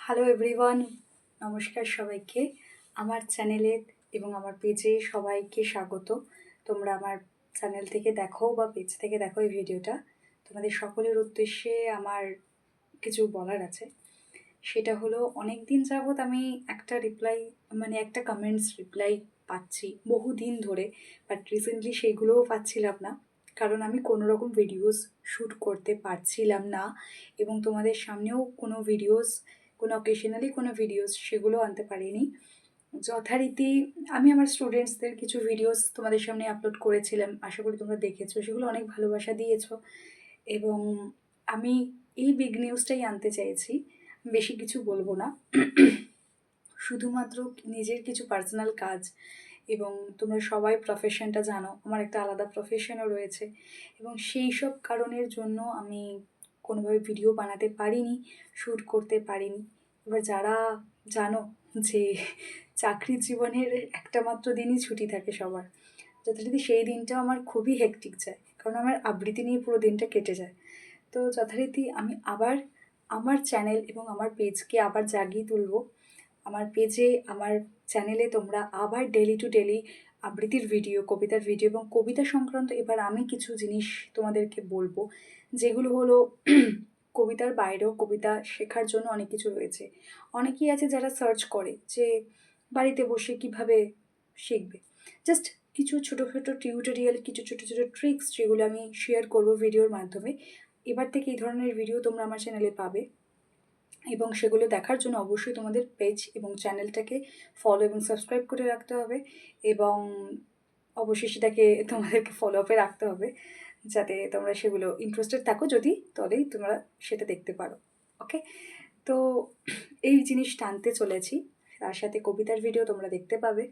Hello everyone, নমস্কার সবাইকে। আমার চ্যানেলে এবং আমার পেজে সবাইকে স্বাগত। তোমরা আমার চ্যানেল থেকে দেখো বা পেজ থেকে দেখো এই ভিডিওটা। তোমাদের সকলের উদ্দেশ্যে আমার কিছু বলার আছে। সেটা হলো, অনেক দিন যাবৎ আমি একটা কমেন্টস রিপ্লাই পাচ্ছি বহুদিন ধরে, বাট রিসেন্টলি সেইগুলোও পাচ্ছিলাম না, কারণ আমি কোনো রকম ভিডিওস শ্যুট করতে পারছিলাম না এবং তোমাদের সামনেও কোনো অকেশনালি কোনো ভিডিওস সেগুলো আনতে পারিনি। যথারীতি আমি আমার স্টুডেন্টসদের কিছু ভিডিওস তোমাদের সামনে আপলোড করেছিলাম, আশা করি তোমরা দেখেছো, সেগুলো অনেক ভালোবাসা দিয়েছো এবং আমি এই বিগ নিউজটাই আনতে চাইছি। বেশি কিছু বলবো না, শুধুমাত্র নিজের কিছু পার্সোনাল কাজ, এবং তোমরা সবাই প্রফেশনটা জানো, আমার একটা আলাদা প্রফেশনও রয়েছে এবং সেই সব কারণের জন্য আমি কোনোভাবে ভিডিও বানাতে পারিনি, শ্যুট করতে পারিনি। এবার যারা জানো যে চাকরির জীবনের একটা মাত্র দিনই ছুটি থাকে সবার, যথারীতি সেই দিনটা আমার খুবই হেক্টিক যায়, কারণ আমার আবৃত্তি নিয়ে পুরো দিনটা কেটে যায়। তো যথারীতি আমি আবার আমার চ্যানেল এবং আমার পেজকে আবার জাগিয়ে তুলব। আমার পেজে, আমার চ্যানেলে তোমরা আবার ডেলি টু ডেলি আবৃত্তির ভিডিও, কবিতার ভিডিও এবং কবিতা সংক্রান্ত এবার আমি কিছু জিনিস তোমাদেরকে বলবো, যেগুলো হলো কবিতার বাইরেও কবিতা শেখার জন্য অনেক কিছু রয়েছে। অনেকেই আছে যারা সার্চ করে যে বাড়িতে বসে কিভাবে শিখবে। জাস্ট কিছু ছোটো ছোটো টিউটোরিয়াল, কিছু ছোটো ছোটো ট্রিক্স, যেগুলো আমি শেয়ার করব ভিডিওর মাধ্যমে। এবার থেকে এই ধরনের ভিডিও তোমরা আমার চ্যানেলে পাবে এবং সেগুলো দেখার জন্য অবশ্যই তোমাদের পেজ এবং চ্যানেলটাকে ফলো এবং সাবস্ক্রাইব করে রাখতে হবে এবং অবশ্যই সেটাকে তোমাদেরকে ফলো আপে রাখতে হবে, যাতে তোমরা সেগুলো ইন্টারেস্টেড থাকো, যদি তবেই তোমরা সেটা দেখতে পারো। ওকে, তো এই জিনিসটা আনতে চলেছি, তার সাথে কবিতার ভিডিও তোমরা দেখতে পাবে।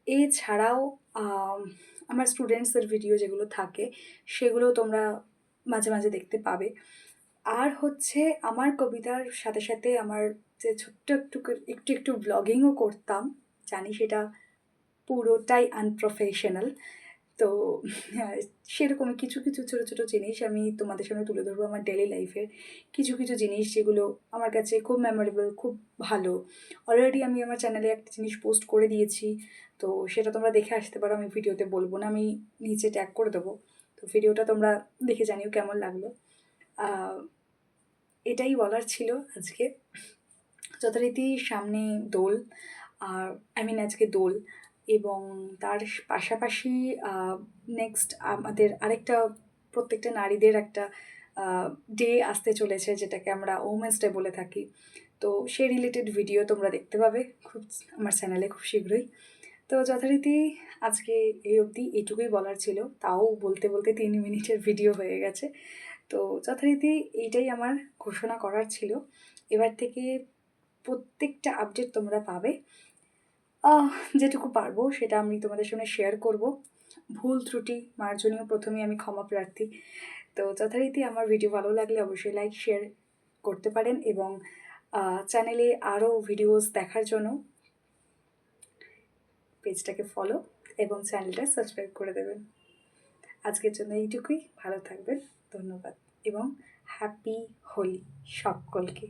এছাড়াও আমার স্টুডেন্টসদের ভিডিও যেগুলো থাকে সেগুলো তোমরা মাঝে মাঝে দেখতে পাবে। আর হচ্ছে, আমার কবিতার সাথে সাথে আমার যে ছোট্ট একটু একটু ব্লগিংও করতাম, জানি সেটা পুরোটাই আনপ্রফেশনাল। তো সেরকমই কিছু কিছু ছোটো ছোটো জিনিস আমি তোমাদের সামনে তুলে ধরবো, আমার ডেলি লাইফের কিছু কিছু জিনিস যেগুলো আমার কাছে খুব মেমোরেবল, খুব ভালো। অলরেডি আমি আমার চ্যানেলে একটা জিনিস পোস্ট করে দিয়েছি, তো সেটা তোমরা দেখে আসতে পারো। আমি ভিডিওতে বলবো না, আমি নিচে ট্যাগ করে দেবো। তো ভিডিওটা তোমরা দেখে জানিও কেমন লাগলো। এটাই বলার ছিল আজকে। যথারীতি সামনে দোল, আর আজকে দোল, এবং তার পাশাপাশি নেক্সট আমাদের আরেকটা, প্রত্যেকটা নারীদের একটা ডে আসতে চলেছে, যেটাকে আমরা ওমেন্স ডে বলে থাকি। তো সেই রিলেটেড ভিডিও তোমরা দেখতে পাবে খুব আমার চ্যানেলে খুব শীঘ্রই। তো যথারীতি আজকে এই অবধি এইটুকুই বলার ছিল, তাও বলতে বলতে 3 মিনিটের ভিডিও হয়ে গেছে। তো যথারীতি এইটাই আমার ঘোষণা করার ছিল। এবার থেকে প্রত্যেকটা আপডেট তোমরা পাবে। যেটুকু পারবো সেটা আমি তোমাদের সঙ্গে শেয়ার করব। ভুল ত্রুটি মার্জনীয় প্রথমেই আমি ক্ষমা প্রার্থী। তো যথারীতি আমার ভিডিও ভালো লাগলে অবশ্যই লাইক শেয়ার করতে পারেন এবং চ্যানেলে আরও ভিডিওস দেখার জন্য পেজটাকে ফলো এবং চ্যানেলটা সাবস্ক্রাইব করে দেবেন। আজকের জন্য এইটুকুই, ভালো থাকবেন, ধন্যবাদ এবং হ্যাপি হোলি সকলকে।